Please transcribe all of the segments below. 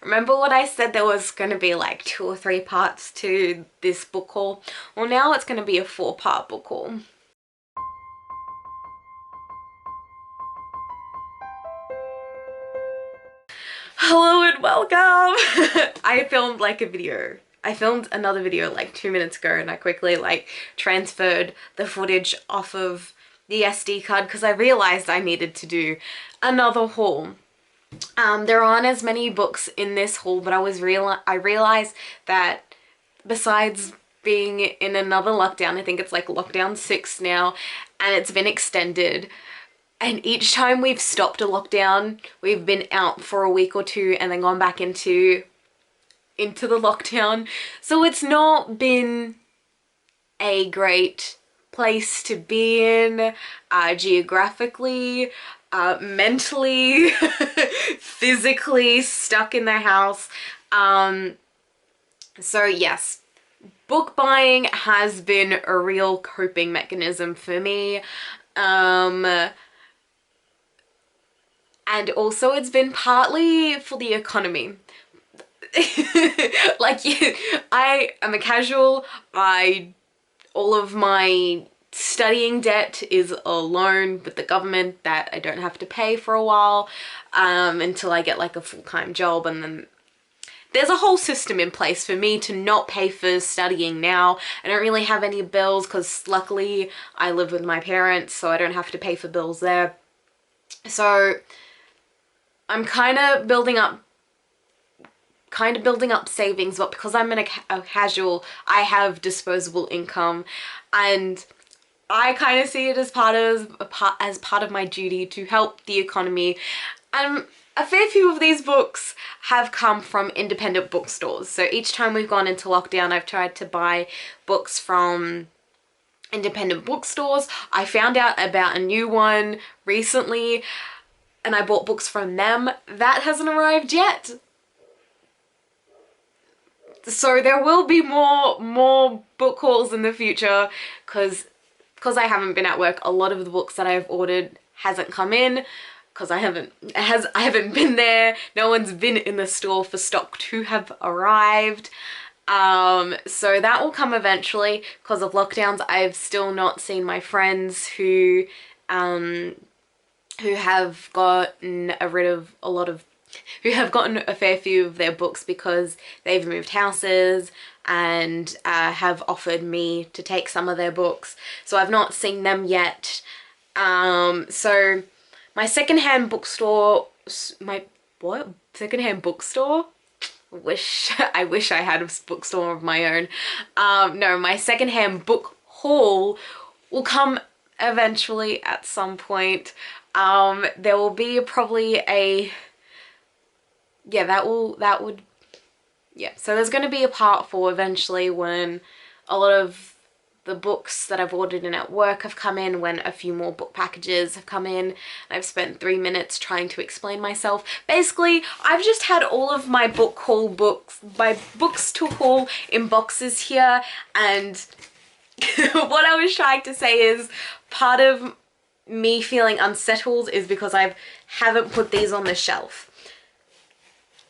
Remember what I said there was going to be like 2 or 3 parts to this book haul? Well, now it's going to be a 4-part book haul. Hello and welcome! I filmed like a video. I filmed another video like 2 minutes ago and I quickly like transferred the footage off of the SD card because I realized I needed to do another haul. There aren't as many books in this haul, but I realized that besides being in another lockdown, I think it's like lockdown 6 now, and it's been extended. And each time we've stopped a lockdown, we've been out for a week or 2 and then gone back into the lockdown. So it's not been a great place to be in, geographically, mentally, physically stuck in the house. So yes, book buying has been a real coping mechanism for me. And also it's been partly for the economy. Like, I am a casual. All of my studying debt is a loan with the government that I don't have to pay for a while, until I get like a full-time job, and then there's a whole system in place for me to not pay for studying now. I don't really have any bills because luckily I live with my parents, so I don't have to pay for bills there. So I'm kind of building up savings, but because I'm a casual, I have disposable income, and I kind of see it as part of my duty to help the economy. A fair few of these books have come from independent bookstores. So each time we've gone into lockdown, I've tried to buy books from independent bookstores. I found out about a new one recently and I bought books from them. That hasn't arrived yet. So there will be more book hauls in the future because I haven't been at work. A lot of the books that I've ordered hasn't come in because I haven't been there. No one's been in the store for stock to have arrived. So that will come eventually. Because of lockdowns, I've still not seen my friends who have gotten a fair few of their books because they've moved houses and have offered me to take some of their books. So I've not seen them yet. So my secondhand bookstore, secondhand bookstore? I wish I had a bookstore of my own. No, my secondhand book haul will come eventually at some point. There will be probably a, so there's going to be a part 4 eventually when a lot of the books that I've ordered in at work have come in, when a few more book packages have come in. I've spent 3 minutes trying to explain myself. Basically, I've just had all of my books to haul in boxes here, and what I was trying to say is part of me feeling unsettled is because I haven't put these on the shelf.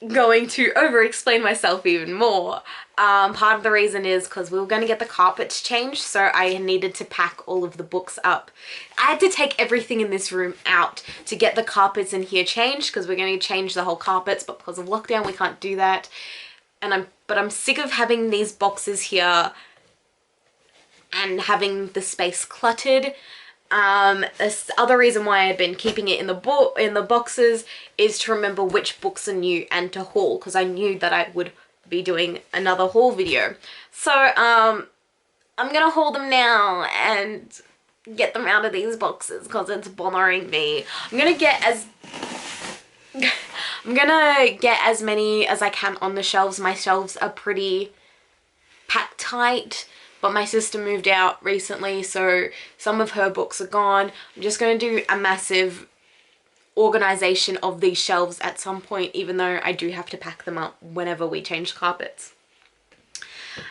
Going to over-explain myself even more. Part of the reason is because we were going to get the carpets changed, so I needed to pack all of the books up. I had to take everything in this room out to get the carpets in here changed because we're going to change the whole carpets, but because of lockdown we can't do that. But I'm sick of having these boxes here and having the space cluttered. The other reason why I've been keeping it in the boxes is to remember which books are new and to haul, because I knew that I would be doing another haul video. So I'm gonna haul them now and get them out of these boxes because it's bothering me. I'm gonna get as many as I can on the shelves. My shelves are pretty packed tight, but my sister moved out recently, so some of her books are gone. I'm just going to do a massive organization of these shelves at some point, even though I do have to pack them up whenever we change carpets.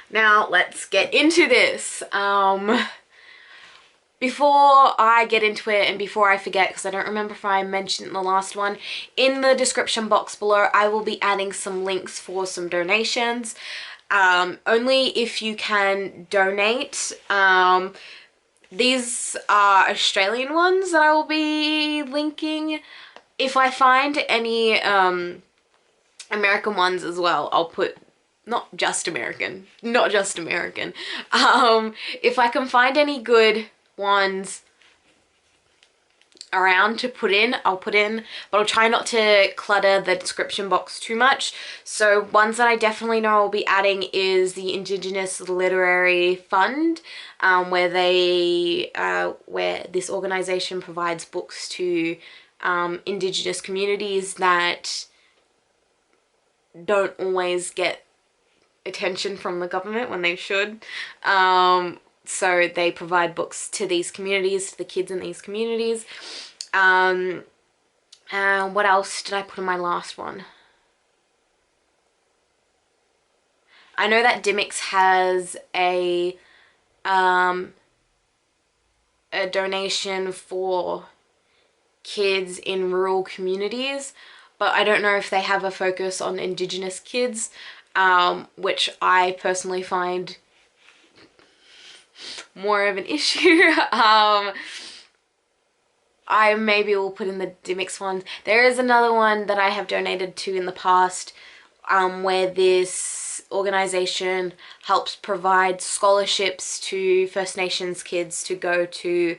Now let's get into this. before I get into it and before I forget, because I don't remember if I mentioned in the last one, in the description box below I will be adding some links for some donations. Only if you can donate. These are Australian ones that I will be linking. If I find any American ones as well, I'll put not just American. If I can find any good ones around to put in, I'll put in, but I'll try not to clutter the description box too much. So ones that I definitely know I'll be adding is the Indigenous Literary Fund, where this organization provides books to Indigenous communities that don't always get attention from the government when they should. So they provide books to these communities, to the kids in these communities. What else did I put in my last one? I know that Dimmicks has a donation for kids in rural communities, but I don't know if they have a focus on Indigenous kids, which I personally find more of an issue. I maybe will put in the Dimmicks ones. There is another one that I have donated to in the past, where this organization helps provide scholarships to First Nations kids to go to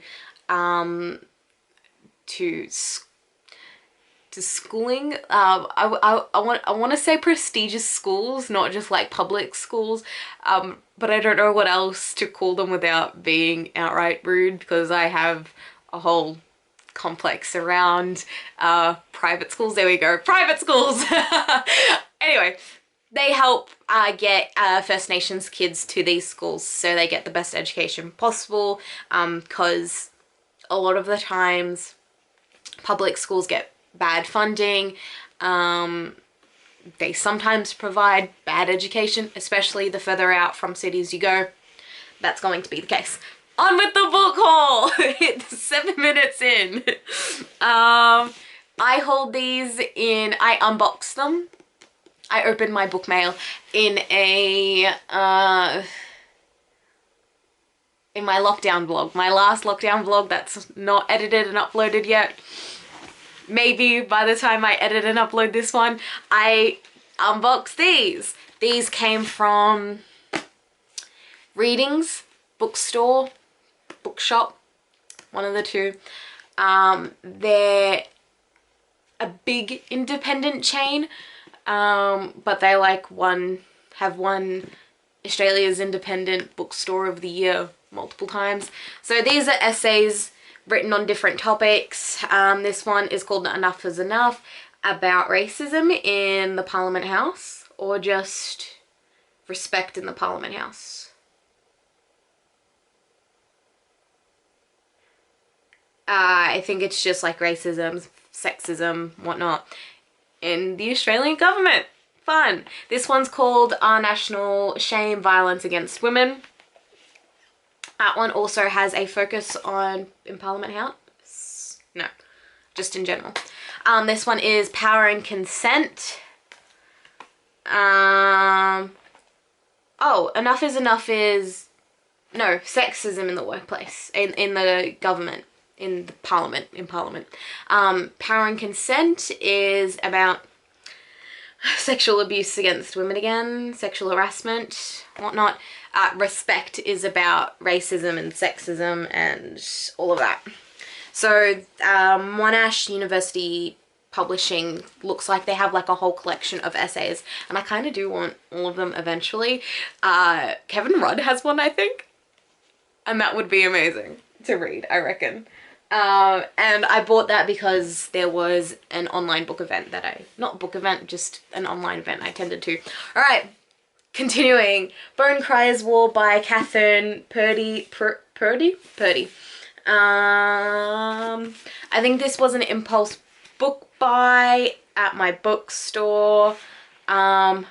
schooling. I want to say prestigious schools, not just like public schools, but I don't know what else to call them without being outright rude, because I have a whole complex around private schools. There we go, private schools. Anyway, they help get First Nations kids to these schools so they get the best education possible, because a lot of the times public schools get bad funding. They sometimes provide bad education, especially the further out from cities you go. That's going to be the case. On with the book haul. It's 7 minutes in. I hold these in, I unboxed them. I opened my book mail in a in my lockdown vlog, my last lockdown vlog that's not edited and uploaded yet. Maybe by the time I edit and upload this one, I unboxed these. These came from Readings, Bookstore, Bookshop, one of the two. They're a big independent chain, but they have won Australia's Independent Bookstore of the Year multiple times. So these are essays written on different topics. This one is called Enough is Enough, about racism in the Parliament House, or just respect in the Parliament House. I think it's just like racism, sexism, whatnot in the Australian government. Fun. This one's called Our National Shame, Violence Against Women. That one also has a focus on in Parliament House. No, just in general. This one is Power and Consent. Oh, Enough is Enough is, no, sexism in the workplace, in the government. In Parliament. Power and Consent is about sexual abuse against women again, sexual harassment, whatnot. Respect is about racism and sexism and all of that. So Monash University Publishing looks like they have like a whole collection of essays, and I kind of do want all of them eventually. Kevin Rudd has one, I think, and that would be amazing to read, I reckon. And I bought that because there was an online book event that just an online event I attended to. Alright, continuing. Bone Cryer's War by Catherine Purdy. I think this was an impulse book buy at my bookstore. Because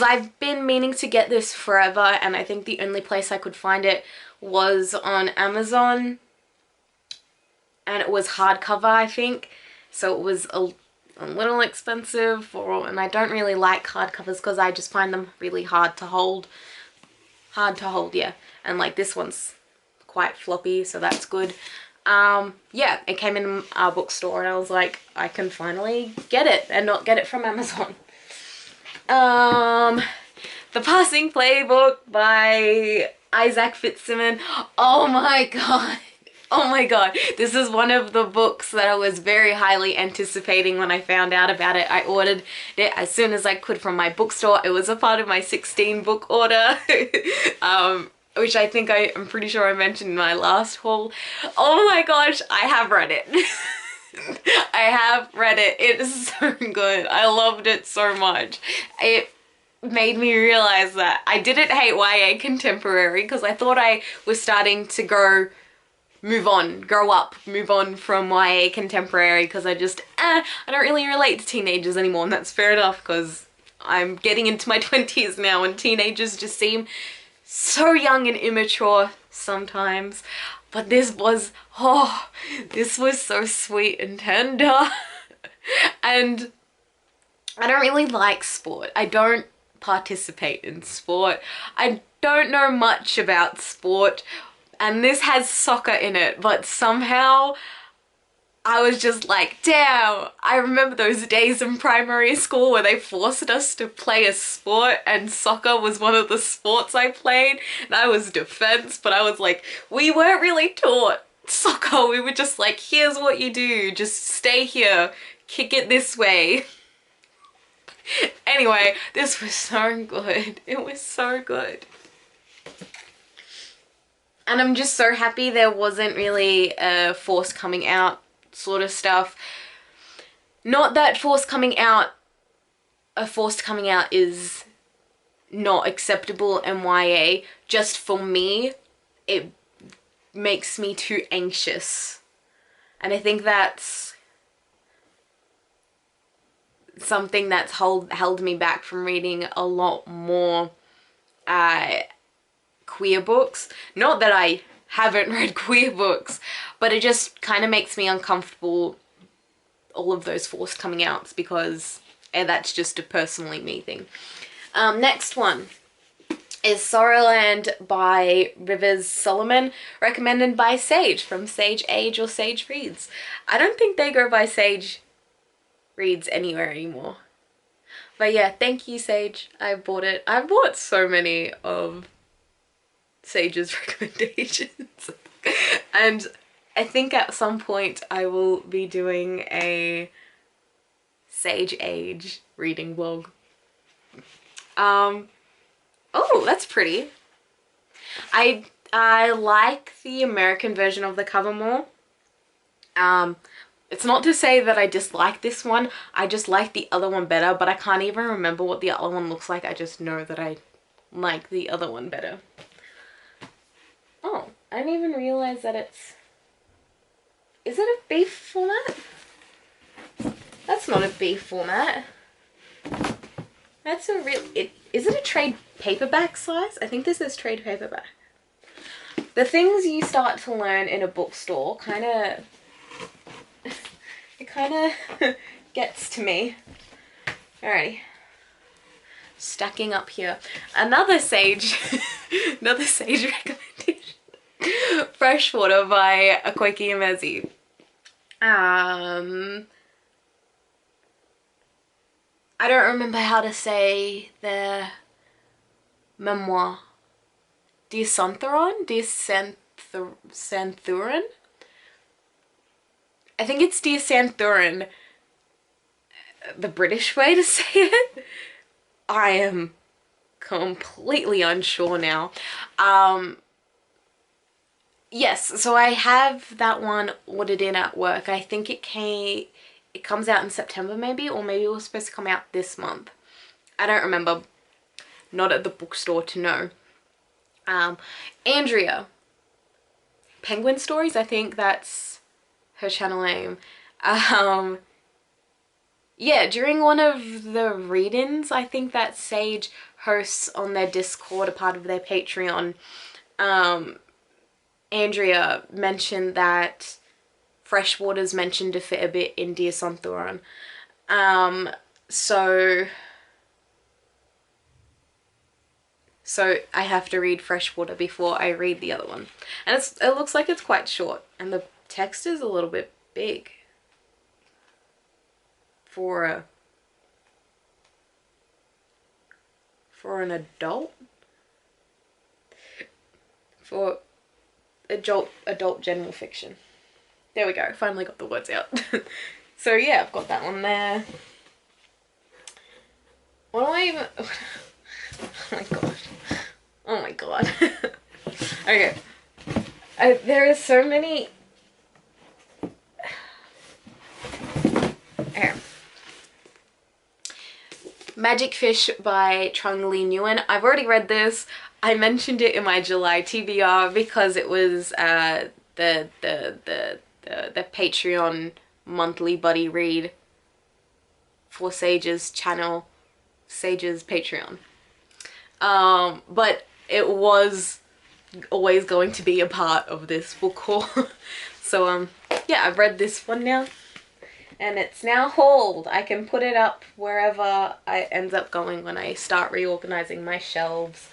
I've been meaning to get this forever, and I think the only place I could find it was on Amazon, and it was hardcover, I think, so it was a little expensive, and I don't really like hardcovers because I just find them really hard to hold. Yeah, and like this one's quite floppy, so that's good. Yeah, it came in our bookstore and I was like, I can finally get it and not get it from Amazon. The Passing Playbook by Isaac Fitzsimmons. Oh my god. Oh my god. This is one of the books that I was very highly anticipating when I found out about it. I ordered it as soon as I could from my bookstore. It was a part of my 16 book order. Which I think I'm pretty sure I mentioned in my last haul. Oh my gosh, I have read it. I have read it. It is so good. I loved it so much. It made me realize that I didn't hate YA contemporary because I thought I was starting to grow up from YA contemporary because I just, I don't really relate to teenagers anymore, and that's fair enough because I'm getting into my 20s now and teenagers just seem so young and immature sometimes. But this was so sweet and tender. And I don't really like sport. I don't participate in sport. I don't know much about sport, and this has soccer in it, but somehow I was just like, damn, I remember those days in primary school where they forced us to play a sport, and soccer was one of the sports I played, and I was defense, but I was like, we weren't really taught soccer. We were just like, here's what you do, just stay here, kick it this way. Anyway, this was so good. It was so good. And I'm just so happy there wasn't really a forced coming out sort of stuff. Not that a forced coming out is not acceptable in YA. Just for me, it makes me too anxious. And I think that's something that's held me back from reading a lot more queer books. Not that I haven't read queer books, but it just kind of makes me uncomfortable, all of those forced coming outs, because that's just a personally me thing. Next one is Sorryland by Rivers Solomon, recommended by Sage from Sage Age or Sage Reads. I don't think they go by Sage Reads anywhere anymore. But yeah, thank you, Sage. I bought it. I bought so many of Sage's recommendations. And I think at some point I will be doing a Sage Age reading vlog. Oh, that's pretty. I like the American version of the cover more. It's not to say that I dislike this one, I just like the other one better, but I can't even remember what the other one looks like. I just know that I like the other one better. Oh, I didn't even realize that it's... Is it a B format? That's not a B format. That's a real... Is it a trade paperback size? I think this is trade paperback. The things you start to learn in a bookstore kind of... It kind of gets to me. Alrighty. Stacking up here. Another Sage recommendation. Freshwater by Akoiki Emezi. I don't remember how to say the memoir. Diacanthuron? Diacanthuron? I think it's Diacanthuron. The British way to say it? I am completely unsure now. Yes, so I have that one ordered in at work. I think it comes out in September maybe, or maybe it was supposed to come out this month. I don't remember. Not at the bookstore to know. Andrea. Penguin Stories, I think that's her channel name. Yeah, during one of the read-ins, I think that Sage hosts on their Discord, a part of their Patreon, Andrea mentioned that freshwater's mentioned a fair bit in Dear Sonthorn. So I have to read Freshwater before I read the other one. And it looks like it's quite short, and the text is a little bit big for an adult. For adult general fiction. There we go, finally got the words out. So yeah, I've got that one there. What am I even... Oh my god. Oh my god. Okay. There are so many... Okay. Magic Fish by Trung Lee Nguyen. I've already read this. I mentioned it in my July TBR because it was the Patreon monthly buddy read for Sage's channel, Sage's Patreon. But it was always going to be a part of this book haul. So yeah, I've read this one now, and it's now hauled. I can put it up wherever I ends up going when I start reorganizing my shelves.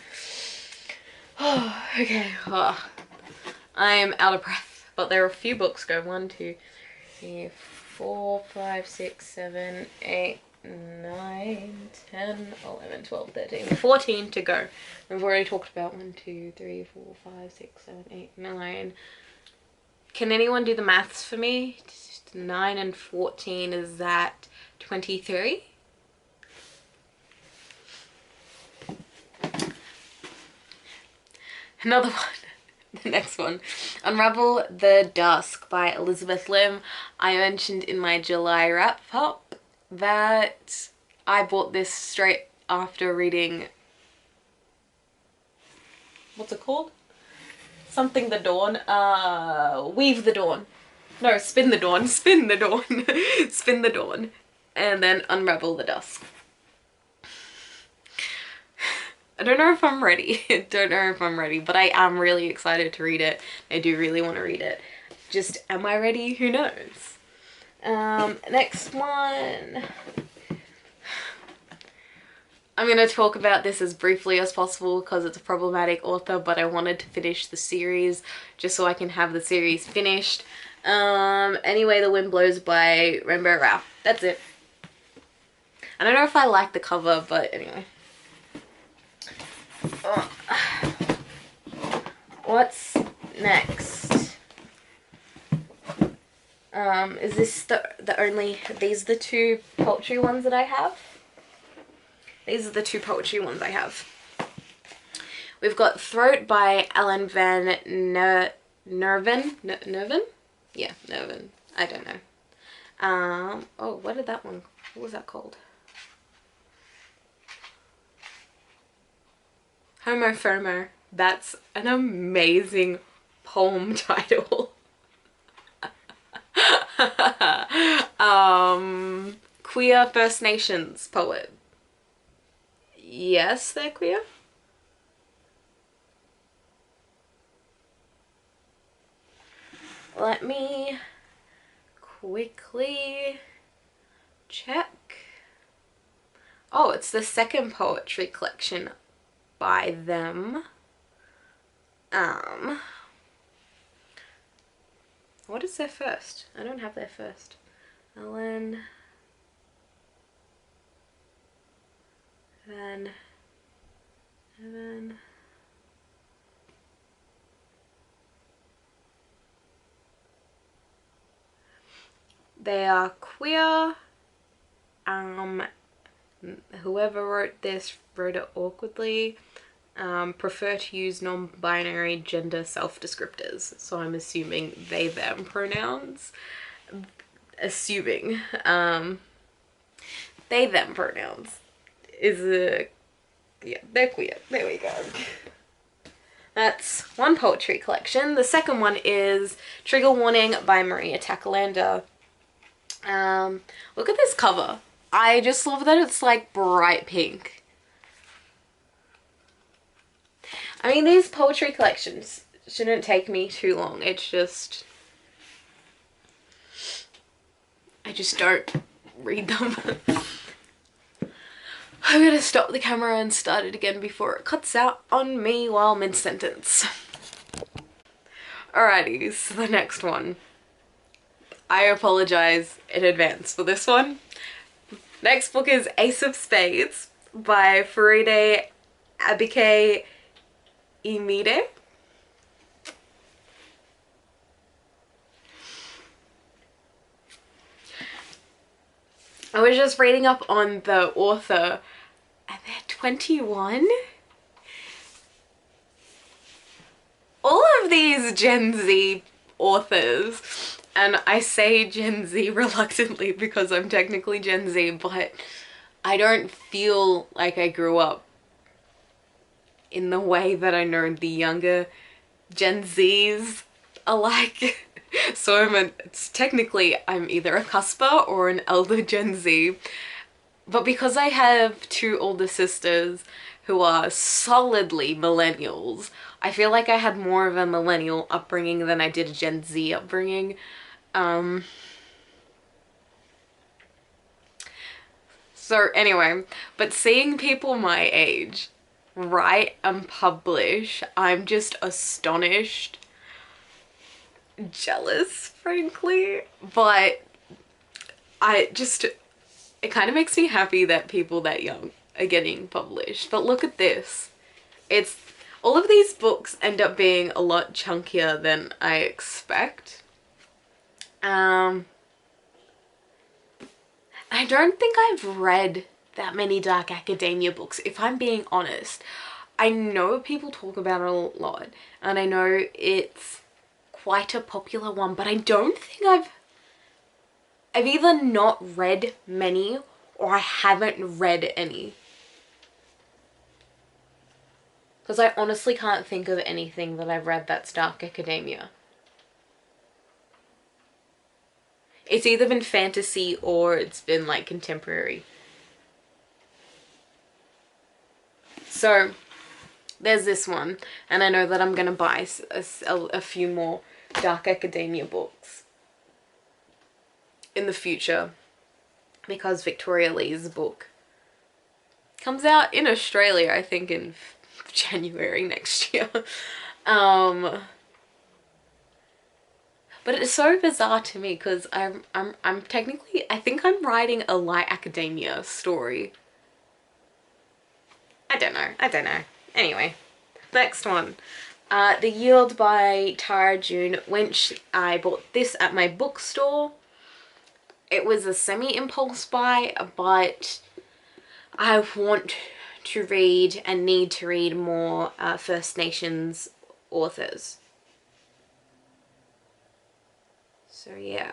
Oh, okay. Oh, I am out of breath, but there are a few books go. 1, 2, 3, 4, 5, 6, 7, 8, 9, 10, 11, 12, 13, 14 to go. We've already talked about 1, 2, 3, 4, 5, 6, 7, 8, 9. Can anyone do the maths for me? 9 and 14, is that 23? Another one. The next one. Unravel the Dusk by Elizabeth Lim. I mentioned in my July wrap up that I bought this straight after reading... What's it called? Something the Dawn. Weave the Dawn. No, Spin the Dawn. Spin the Dawn. Spin the Dawn. And then Unravel the Dusk. I don't know if I'm ready. I don't know if I'm ready, but I am really excited to read it. I do really want to read it. Just, am I ready? Who knows? Next one. I'm going to talk about this as briefly as possible because it's a problematic author, but I wanted to finish the series just so I can have the series finished. Anyway, The Wind Blows by Rainbow Rowell. That's it. I don't know if I like the cover, but anyway. What's next? Is this these are the two poetry ones that I have? These are the two poetry ones I have. We've got Throat by Ellen van Nerven? Nerven? Yeah, Nerven. I don't know. Oh, what was that called? Homo FOMO. That's an amazing poem title. Queer First Nations poet. Yes, they're queer. Let me quickly check. Oh, it's the second poetry collection by them. What is their first? I don't have their first. Ellen Van Evan. They are queer. Whoever wrote this wrote it awkwardly. Prefer to use non-binary gender self-descriptors. So I'm assuming they, them pronouns. Assuming. They, them pronouns. Yeah, they're queer. There we go. That's one poetry collection. The second one is Trigger Warning by Maria Takalander. Look at this cover. I just love that it's like bright pink. I mean, these poetry collections shouldn't take me too long. It's just, I just don't read them. I'm gonna stop the camera and start it again before it cuts out on me while mid-sentence. Alrighty, so the next one. I apologize in advance for this one. Next book is Ace of Spades by Faride Abike Imide. I was just reading up on the author and they're 21. All of these Gen Z authors, and I say Gen Z reluctantly because I'm technically Gen Z, but I don't feel like I grew up in the way that I know the younger Gen Zs are like. So technically I'm either a cusper or an elder Gen Z, but because I have two older sisters who are solidly millennials, I feel like I had more of a millennial upbringing than I did a Gen Z upbringing. So anyway, but seeing people my age write and publish, I'm just astonished, jealous, frankly, but it kind of makes me happy that people that young are getting published. But look at this. All of these books end up being a lot chunkier than I expect. I don't think I've read that many dark academia books, if I'm being honest. I know people talk about it a lot, and I know it's quite a popular one, but I don't think I've either not read many or I haven't read any. Because I honestly can't think of anything that I've read that's dark academia. It's either been fantasy or it's been like contemporary. So there's this one, and I know that I'm gonna buy a few more dark academia books in the future because Victoria Lee's book comes out in Australia, I think, in January next year. But it's so bizarre to me because I'm technically, I think I'm writing a light academia story. I don't know. Anyway, next one. The Yield by Tara June Winch. I bought this at my bookstore. It was a semi-impulse buy, but I want to read and need to read more First Nations authors. So yeah.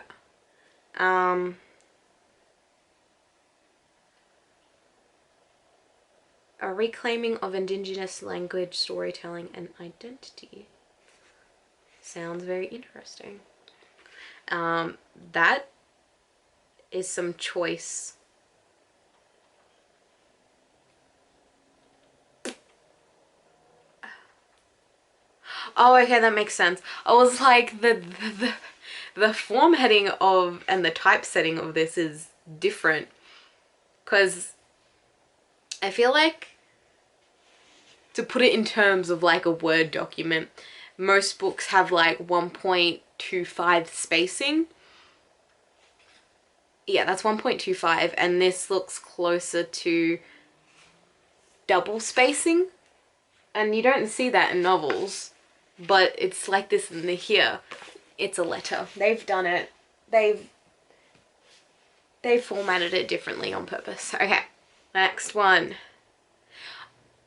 A reclaiming of Indigenous language, storytelling and identity. Sounds very interesting. That is some choice. Oh, okay, that makes sense. I was like, the form heading of and the typesetting of this is different, because I feel like, to put it in terms of like a Word document, most books have like 1.25 spacing. Yeah, that's 1.25, and this looks closer to double spacing, and you don't see that in novels, but it's like this in here. It's a letter. They've done it. They've formatted it differently on purpose. Okay, next one.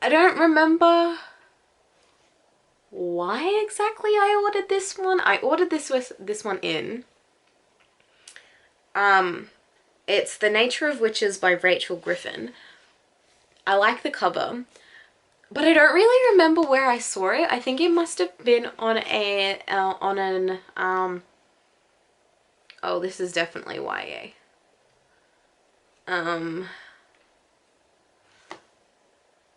I don't remember why exactly I ordered this one. I ordered this one in. It's The Nature of Witches by Rachel Griffin. I like the cover, but I don't really remember where I saw it. I think it must have been on oh, this is definitely YA.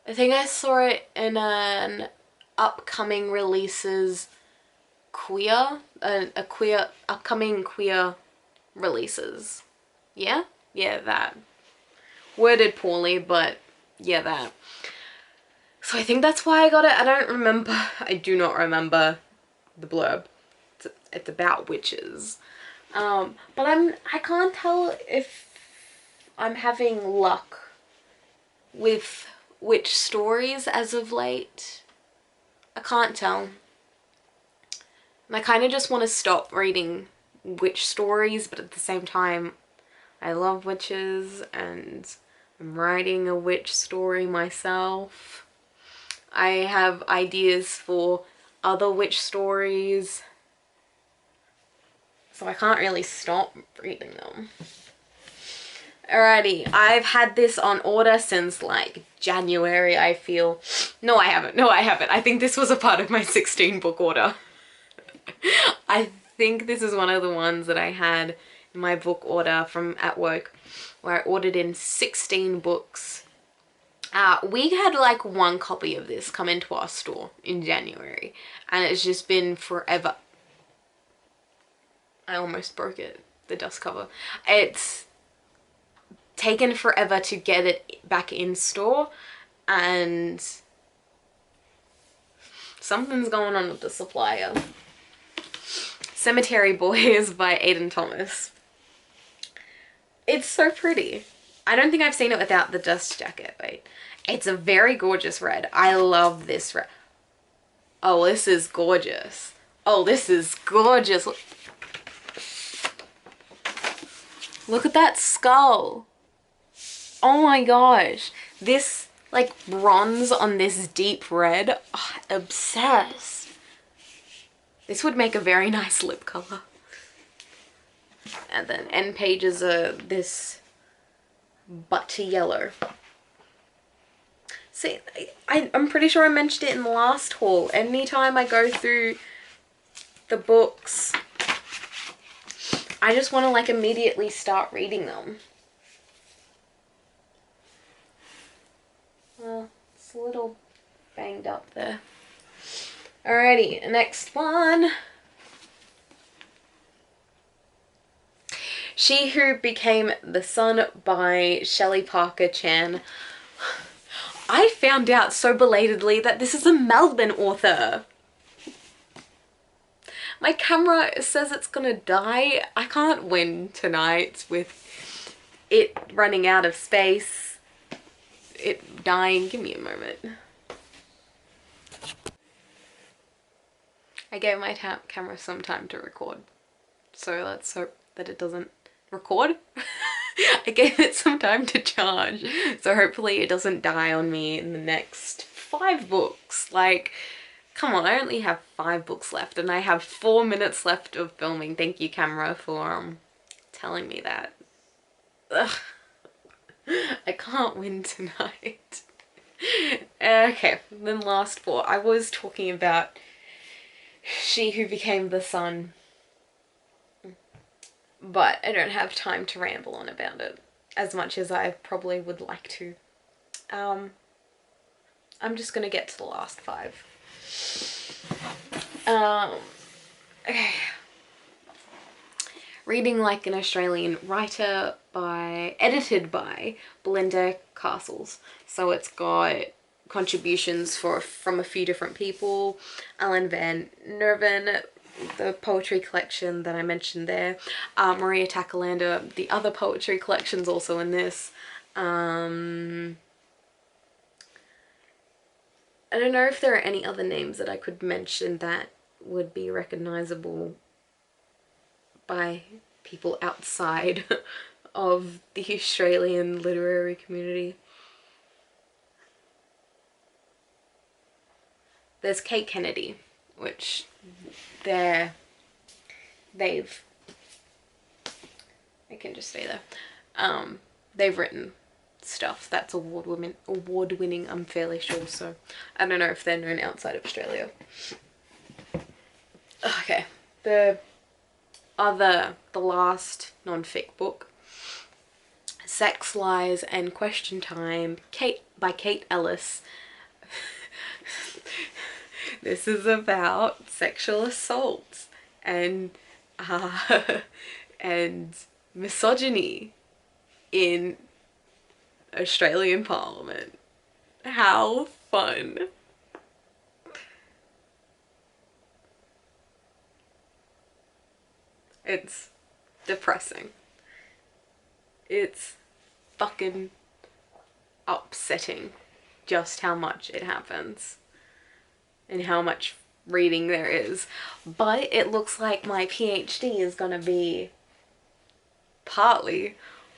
I think I saw it in an upcoming releases queer, a queer, upcoming queer releases. Yeah? Yeah, that. Worded poorly, but yeah, that. So I think that's why I got it. I don't remember. I do not remember the blurb. It's about witches. But I can't tell if I'm having luck with witch stories as of late. I can't tell. And I kind of just want to stop reading witch stories, but at the same time, I love witches and I'm writing a witch story myself. I have ideas for other witch stories, so I can't really stop reading them. Alrighty, I've had this on order since like January, I feel. No, I haven't. No, I haven't. I think this was a part of my 16 book order. I think this is one of the ones that I had in my book order from at work, where I ordered in 16 books. We had like one copy of this come into our store in January, and it's just been forever. I almost broke it, the dust cover. It's taken forever to get it back in store, and something's going on with the supplier. Cemetery Boys by Aidan Thomas. It's so pretty. I don't think I've seen it without the dust jacket. Wait, it's a very gorgeous red. I love this red. Oh, this is gorgeous. Oh, this is gorgeous. Look at that skull. Oh my gosh. This like bronze on this deep red. Oh, obsessed. This would make a very nice lip color. And then end pages are this butter yellow. See, I'm pretty sure I mentioned it in the last haul. Anytime I go through the books, I just want to like immediately start reading them. Well, it's a little banged up there. Alrighty, next one. She Who Became the Sun by Shelley Parker Chan. I found out so belatedly that this is a Melbourne author. My camera says it's gonna die. I can't win tonight with it running out of space. It dying. Give me a moment. I gave my camera some time to record, so let's hope that it doesn't record. I gave it some time to charge, so hopefully it doesn't die on me in the next 5 books. Like, come on, I only have 5 books left and I have 4 minutes left of filming. Thank you, camera, for telling me that. Ugh. I can't win tonight. Okay, then last 4. I was talking about She Who Became the Sun, but I don't have time to ramble on about it as much as I probably would like to. I'm just gonna get to the last 5. Okay. Reading Like an Australian Writer edited by Belinda Castles. So it's got contributions from a few different people. Alan Van Nerven, the poetry collection that I mentioned there. Maria Takalander, the other poetry collection's also in this. I don't know if there are any other names that I could mention that would be recognizable by people outside of the Australian literary community. There's Kate Kennedy, which I can just stay there. They've written stuff that's award-winning, I'm fairly sure, so I don't know if they're known outside of Australia. Okay, the last non-fic book, Sex, Lies and Question Time by Kate Ellis. This is about sexual assault and and misogyny in Australian Parliament. How fun. It's depressing. It's fucking upsetting just how much it happens and how much reading there is. But it looks like my PhD is gonna be partly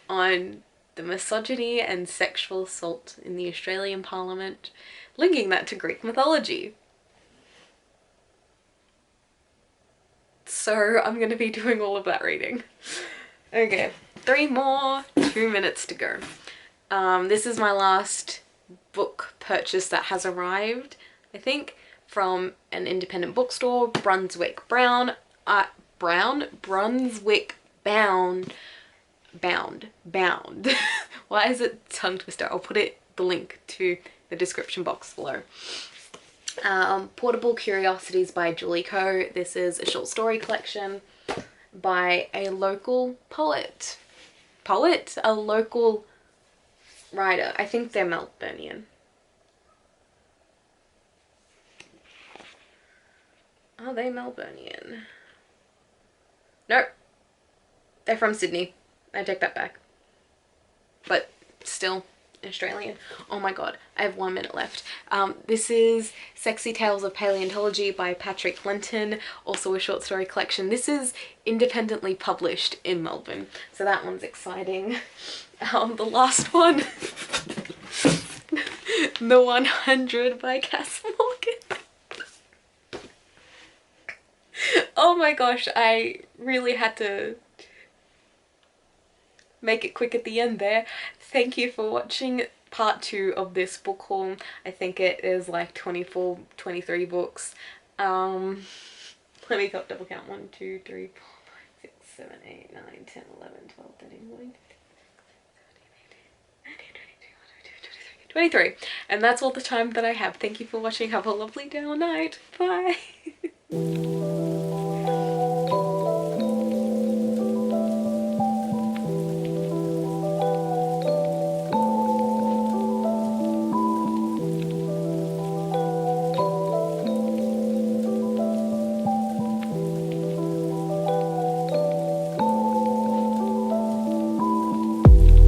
on the misogyny and sexual assault in the Australian Parliament, linking that to Greek mythology. So I'm gonna be doing all of that reading. Okay, 3 more, 2 minutes to go. This is my last book purchase that has arrived, I think, from an independent bookstore, Brunswick Bound. Why is it tongue twister? I'll put the link to the description box below. Portable Curiosities by Julie Coe. This is a short story collection by a local poet. A local writer. I think they're Melburnian. Are they Melburnian? Nope. They're from Sydney. I take that back. But still Australian. Oh my god, I have 1 minute left. This is Sexy Tales of Paleontology by Patrick Linton, also a short story collection. This is independently published in Melbourne, so that one's exciting. The last one, The 100 by Cass Morgan. Oh my gosh, I really had to make it quick at the end there. Thank you for watching part 2 of this book haul. I think it is like 24, 23 books. Let me double count. 1, 2, 3, 4, 5, 6, 7, 8, 9, 10, 11, 12, 13, 14, 23. And that's all the time that I have. Thank you for watching. Have a lovely day or night. Bye.